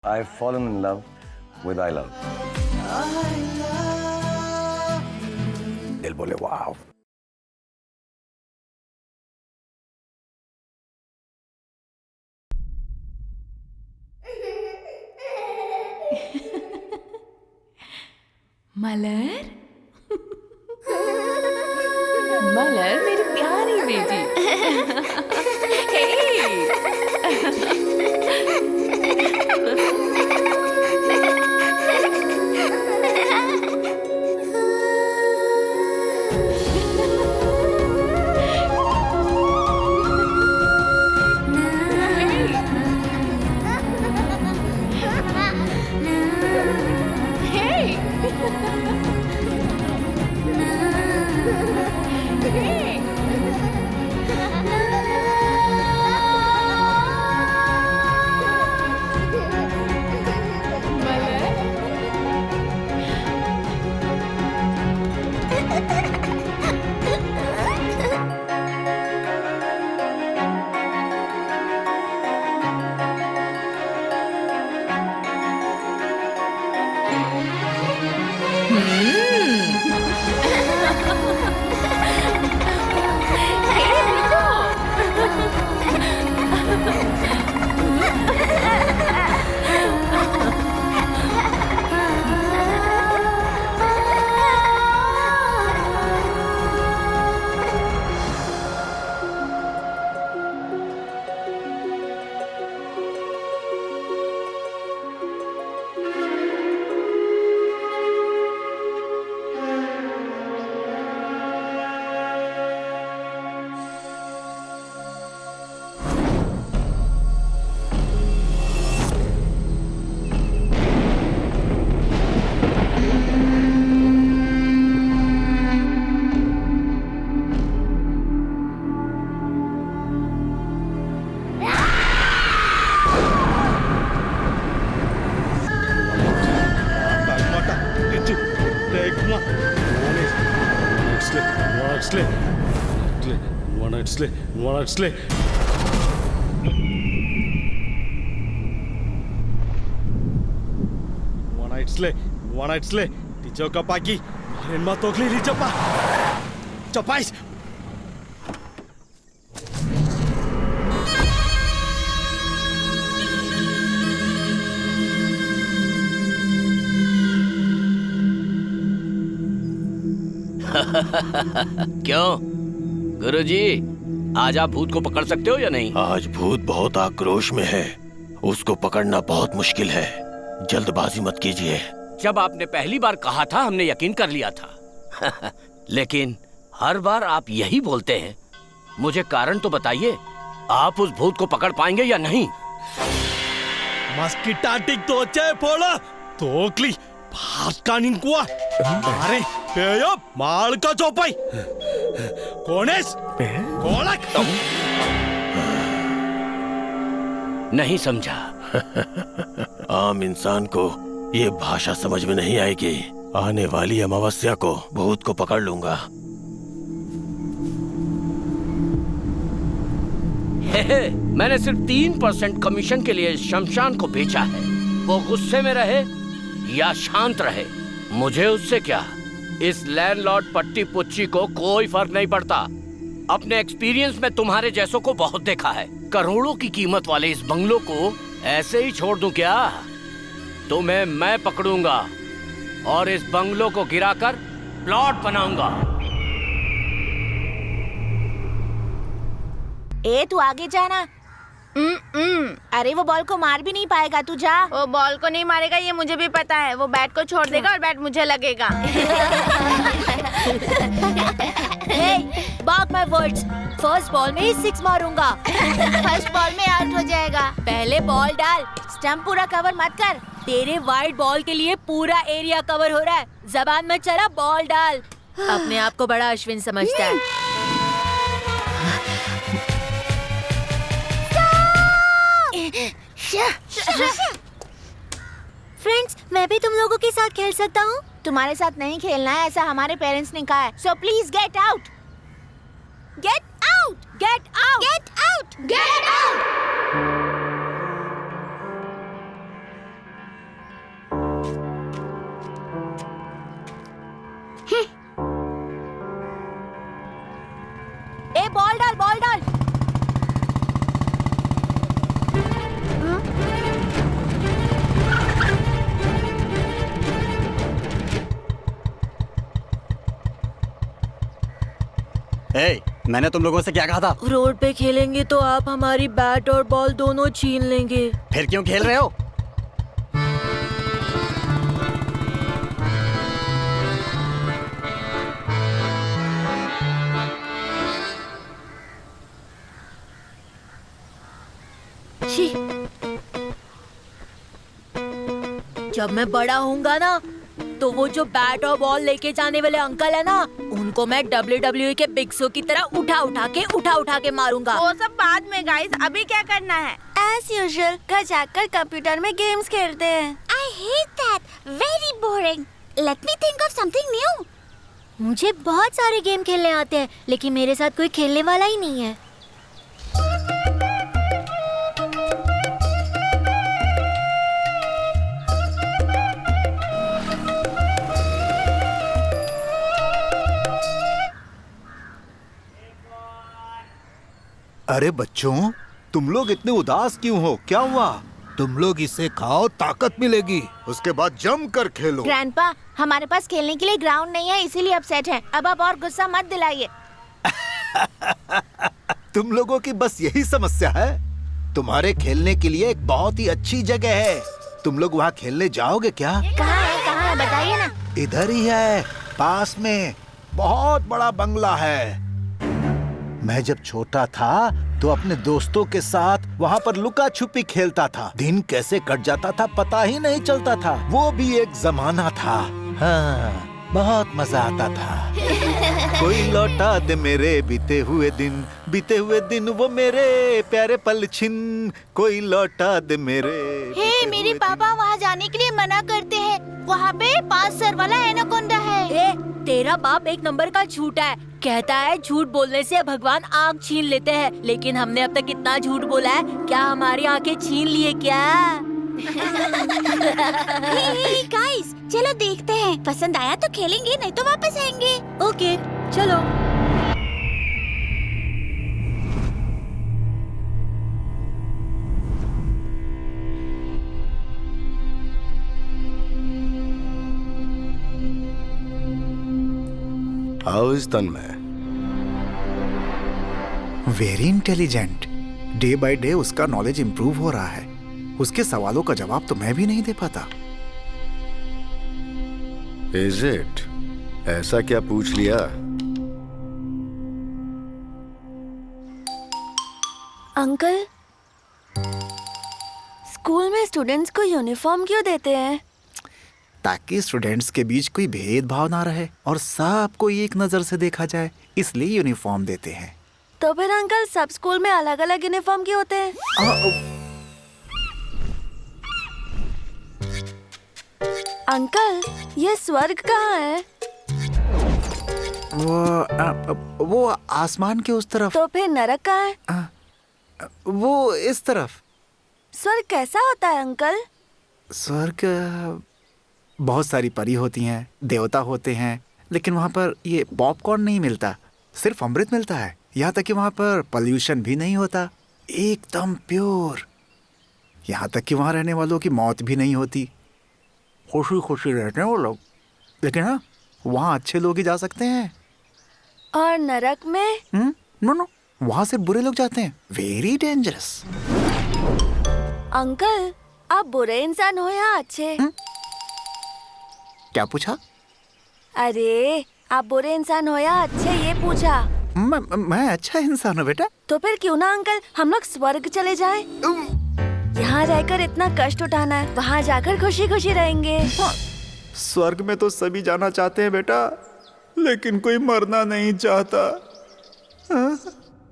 I've fallen in love with I love. दिल बोले वाव. मलर मलर मेरी प्यारी बेटी. One night slay. Dijoka pagi. Marin matokli di cepat. Cepais. क्यों गुरुजी, आज आप भूत को पकड़ सकते हो या नहीं? आज भूत बहुत आक्रोश में है, उसको पकड़ना बहुत मुश्किल है. जल्दबाजी मत कीजिए. जब आपने पहली बार कहा था हमने यकीन कर लिया था. लेकिन हर बार आप यही बोलते हैं. मुझे कारण तो बताइए, आप उस भूत को पकड़ पाएंगे या नहीं? Maskitatik toce pola. Tokli. Paskanin kuah. Mare. Peyop. Mal ka copai. Kones. Kolak. नहीं समझा. आम इंसान को ये भाषा समझ में नहीं आएगी. आने वाली अमावस्या को भूत को पकड़ लूंगा. मैंने सिर्फ 3% कमीशन के लिए शमशान को बेचा है. वो गुस्से में रहे या शांत रहे, मुझे उससे क्या. इस लैंडलॉर्ड पट्टी पुच्ची को कोई फर्क नहीं पड़ता. अपने एक्सपीरियंस में तुम्हारे जैसों को बहुत देखा है. करोड़ों की कीमत वाले इस बंगलों को ऐसे ही छोड़ दूं क्या? तुम्हें मैं पकड़ूंगा और इस बंगलों को गिराकर प्लॉट बनाऊंगा. ए तू आगे जाना. अरे वो बॉल को मार भी नहीं पाएगा, तू जा. वो बॉल को नहीं मारेगा ये मुझे भी पता है. वो बैट को छोड़ देगा और बैट मुझे लगेगा. बाक माय वर्ड्स. फर्स्ट बॉल में ही 6 मारूंगा. फर्स्ट बॉल में आउट हो जाएगा. पहले बॉल डाल. स्टंप पूरा कवर मत कर. तेरे वाइड बॉल के लिए पूरा एरिया कवर हो रहा है. जबान में चला, बॉल डाल. अपने आप को बड़ा अश्विन समझता है. फ्रेंड्स, मैं भी तुम लोगों के साथ खेल सकता हूँ? तुम्हारे साथ नहीं खेलना है, ऐसा हमारे पेरेंट्स ने कहा है. So please get out. Get out! Get out! Get out! Get out! मैंने तुम लोगों से क्या कहा था? रोड पे खेलेंगे तो आप हमारी बैट और बॉल दोनों छीन लेंगे। फिर क्यों खेल रहे हो? छी। जब मैं बड़ा होऊंगा ना तो वो जो बैट और बॉल लेके जाने वाले अंकल है ना, उनको मैं WWE के बिग शो की तरह उठा के मारूंगा। वो सब बाद में गाइस, अभी क्या करना है? एज यूजुअल घर जाकर कंप्यूटर में गेम्स खेलते हैं। I hate that. Very boring. Let me think of something new. मुझे बहुत सारे गेम खेलने आते हैं, लेकिन मेरे साथ कोई खेलने वाला ही नहीं है। अरे बच्चों, तुम लोग इतने उदास क्यों हो? क्या हुआ? तुम लोग इसे खाओ, ताकत मिलेगी। उसके बाद जम कर खेलो। ग्रैंडपा, हमारे पास खेलने के लिए ग्राउंड नहीं है, इसीलिए अपसेट हैं। अब आप और गुस्सा मत दिलाइए। तुम लोगों की बस यही समस्या है। तुम्हारे खेलने के लिए एक बहुत ही अच्छी जगह है। तुम लोग वहाँ खेलने जाओगे क्या? कहाँ है बताइए ना। इधर ही है, पास में बहुत बड़ा बंगला है। मैं जब छोटा था तो अपने दोस्तों के साथ वहाँ पर लुका छुपी खेलता था। दिन कैसे कट जाता था पता ही नहीं चलता था। वो भी एक जमाना था। हाँ, बहुत मजा आता था। कोई लौटा दे मेरे बीते हुए दिन वो मेरे प्यारे पल छिन। कोई लौटा दे मेरे। हे, मेरे पापा वहाँ जाने के लिए मना करते हैं। वहाँ पे 5 सर वाला एनाकोंडा है। तेरा बाप एक नंबर का झूठा है। कहता है झूठ बोलने से भगवान आँख छीन लेते हैं, लेकिन हमने अब तक कितना झूठ बोला है। क्या हमारी आँखें छीन लिए क्या? Hey guys, चलो देखते हैं। पसंद आया तो खेलेंगे, नहीं तो वापस आएंगे। ओके, चलो। How is Tanmay? Very intelligent. Day by day उसका नॉलेज इम्प्रूव हो रहा है। उसके सवालों का जवाब तो मैं भी नहीं दे पाता। Is it? ऐसा क्या पूछ लिया? अंकल, स्कूल में स्टूडेंट्स को यूनिफॉर्म क्यों देते हैं? ताकि स्टूडेंट्स के बीच कोई भेदभाव ना रहे और सबको एक नजर से देखा जाए, इसलिए यूनिफॉर्म देते हैं। तो फिर अंकल सब स्कूल में अलग अलग यूनिफॉर्म क्यों होते हैं? अंकल, ये स्वर्ग कहाँ है? वो आसमान के उस तरफ। तो फिर नरक कहाँ है? वो इस तरफ। स्वर्ग कैसा होता है अंकल? स्वर्ग बहुत सारी परी होती हैं, देवता होते हैं, लेकिन वहाँ पर ये पॉपकॉर्न नहीं मिलता, सिर्फ अमृत मिलता है। यहाँ तक कि वहाँ पर पॉल्यूशन भी नहीं होता, एकदम प्योर। यहाँ तक कि वहाँ रहने वालों की मौत भी नहीं होती। खुशी खुशी रहते हैं वो लोग। लेकिन हाँ, वहाँ अच्छे लोग ही जा सकते हैं। और नरक में? नो, वहाँ सिर्फ बुरे लोग जाते हैं। Very dangerous. अंकल, आप बुरे इंसान हो या अच्छे? क्या पूछा? अरे, आप बुरे इंसान हो या अच्छे, ये पूछा। मैं अच्छा इंसान हूँ बेटा। तो फिर क्यों ना अंकल हम लोग स्वर्ग चले जाएं? यहाँ रहकर इतना कष्ट उठाना है, वहाँ जाकर खुशी खुशी रहेंगे। स्वर्ग में तो सभी जाना चाहते हैं बेटा, लेकिन कोई मरना नहीं चाहता।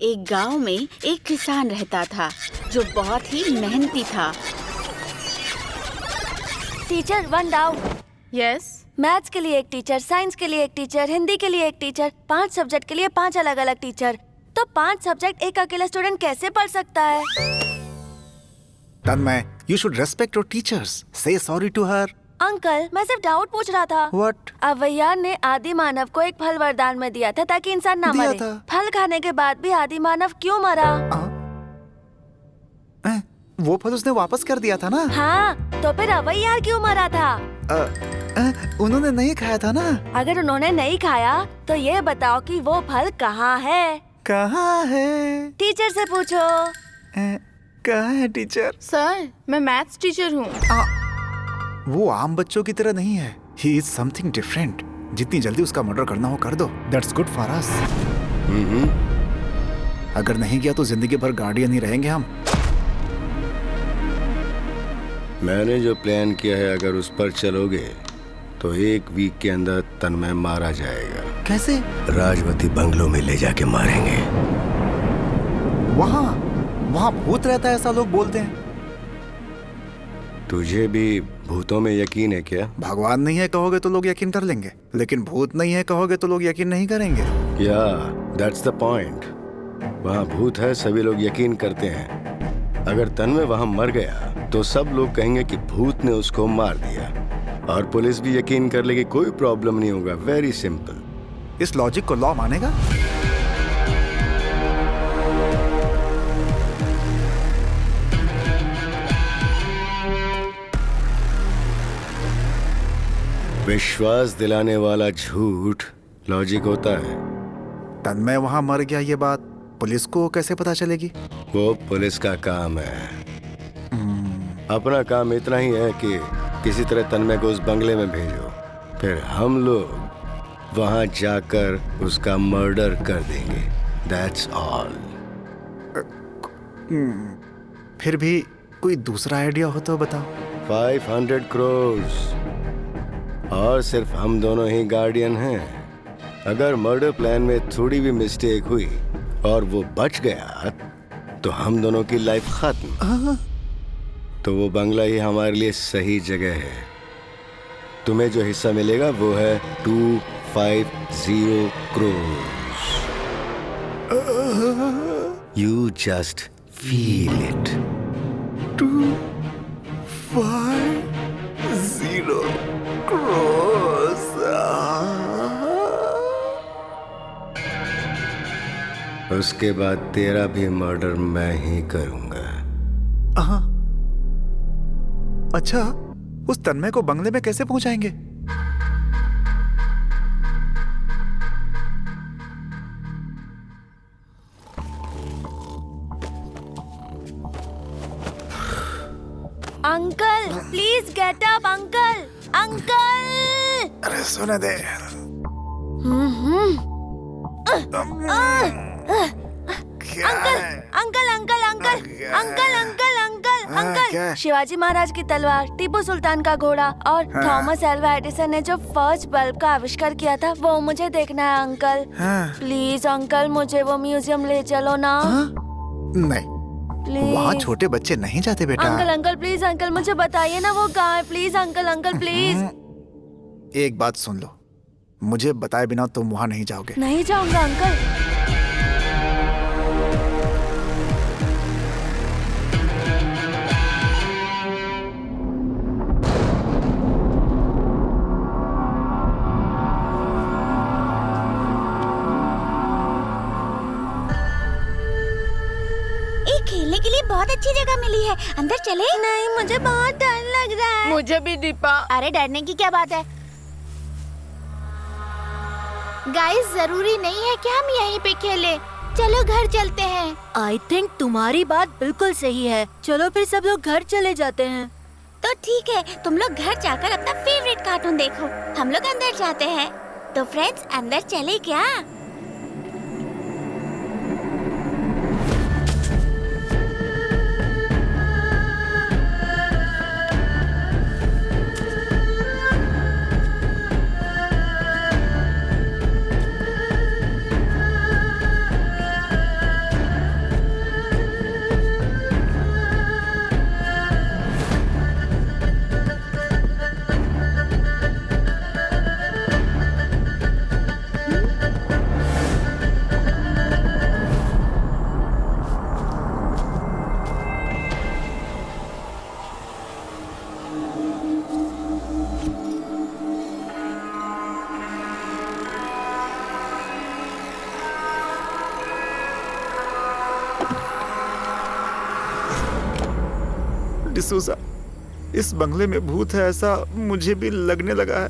एक गांव में एक किसान रहता था जो बहुत ही मेहनती था। Teacher, 1 down. यस। मैथ्स के लिए एक टीचर, साइंस के लिए एक टीचर, हिंदी के लिए एक टीचर, 5 सब्जेक्ट के लिए 5 अलग अलग टीचर। तो 5 सब्जेक्ट एक अकेला स्टूडेंट कैसे पढ़ सकता है? तन्मय, you should respect your teachers. Say sorry to her. Uncle, मैं सिर्फ डाउट पूछ रहा था। What? अवैयार ने आदि मानव को एक फल वरदान में दिया था ताकि इंसान ना मरे। फल खाने के बाद भी आदि मानव क्यों मरा? वो फल उसने वापस कर दिया था ना। हाँ, तो फिर अवैयार क्यों मरा था? उन्होंने नहीं खाया था ना। अगर उन्होंने नहीं खाया तो ये बताओ कि वो फल कहाँ है? कहाँ है? टीचर से पूछो। कहाँ है टीचर? सर, मैं मैथ्स टीचर हूँ। वो आम बच्चों की तरह नहीं है। He is something different. जितनी जल्दी उसका मर्डर करना हो कर दो। That's good for us. अगर नहीं किया तो जिंदगी भर गार्डियन ही रहेंगे हम। मैंने जो प्लान किया है, अगर उस पर चलोगे तो 1 वीक के अंदर तन्मय मारा जाएगा। कैसे? राजवती बंगलों में ले जाके मारेंगे। वहाँ भूत रहता है ऐसा लोग बोलते हैं। तुझे भी भूतों में यकीन है क्या? भगवान नहीं है कहोगे तो लोग यकीन कर लेंगे, लेकिन भूत नहीं है कहोगे तो लोग यकीन नहीं करेंगे। या दैट्स द पॉइंट। वहाँ भूत है, सभी लोग यकीन करते हैं। अगर तन्मय वहाँ मर गया तो सब लोग कहेंगे कि भूत ने उसको मार दिया, और पुलिस भी यकीन कर लेगी, कोई प्रॉब्लम नहीं होगा। Very simple. इस लॉजिक को लॉ मानेगा? विश्वास दिलाने वाला झूठ लॉजिक होता है। तन्मय वहाँ मर गया, ये बात पुलिस को कैसे पता चलेगी? वो पुलिस का काम है। अपना काम इतना ही है कि किसी तरह तन्मय को उस बंगले में भेजो, फिर हम लोग वहां जाकर उसका मर्डर कर देंगे। That's all. फिर भी कोई दूसरा आइडिया हो तो बताओ। 500 करोड़ और सिर्फ हम दोनों ही गार्डियन हैं। अगर मर्डर प्लान में थोड़ी भी मिस्टेक हुई और वो बच गया तो हम दोनों की लाइफ खत्म। तो वो बंगला ही हमारे लिए सही जगह है। तुम्हें जो हिस्सा मिलेगा वो है 250 crore. You just feel it. 250 crore. उसके बाद तेरा भी मर्डर मैं ही करूंगा। अच्छा, उस तन्मय को बंगले में कैसे पहुंचाएंगे? Uncle, please get up. Uncle, uncle. अरे सुने दे। Uncle, uncle, uncle, uncle, uncle, uncle, uncle, uncle. Shivaji Maharaj की तलवार, टीपू सुल्तान का घोड़ा और थॉमस एल्वा एडिसन ने जो फर्स्ट बल्ब का आविष्कार किया था, वो मुझे देखना है अंकल। प्लीज अंकल, मुझे वो म्यूजियम ले चलो ना। नहीं, वहाँ छोटे बच्चे नहीं जाते बेटा। अंकल, अंकल प्लीज, अंकल मुझे बताइए ना वो कहाँ है। Please uncle, uncle please. एक बात सुन लो, मुझे बताए बिना तुम वहाँ नहीं जाओगे। नहीं जाऊंगा अंकल। खेलने के लिए बहुत अच्छी जगह मिली है, अंदर चले? नहीं, मुझे बहुत डर लग रहा है। मुझे भी दीपा। अरे डरने की क्या बात है? गाइस, जरूरी नहीं है कि हम यहीं पे खेलें। चलो घर चलते हैं। आई थिंक तुम्हारी बात बिल्कुल सही है। चलो फिर सब लोग घर चले जाते हैं। तो ठीक है, तुम लोग घर जाकर अपना फेवरेट कार्टून देखो, हम लोग अंदर जाते हैं। तो फ्रेंड्स, अंदर चले क्या? डिसूजा, इस बंगले में भूत है ऐसा मुझे भी लगने लगा है।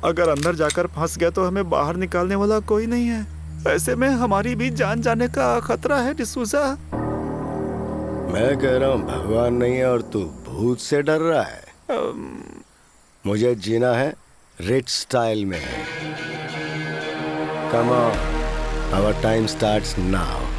अगर अंदर जाकर फंस गए तो हमें बाहर निकालने वाला कोई नहीं है। ऐसे में हमारी भी जान जाने का खतरा है डिसूजा। मैं कह रहा हूँ भगवान नहीं है और तू भूत से डर रहा है। मुझे जीना है रिच स्टाइल में। Come on, our time starts now.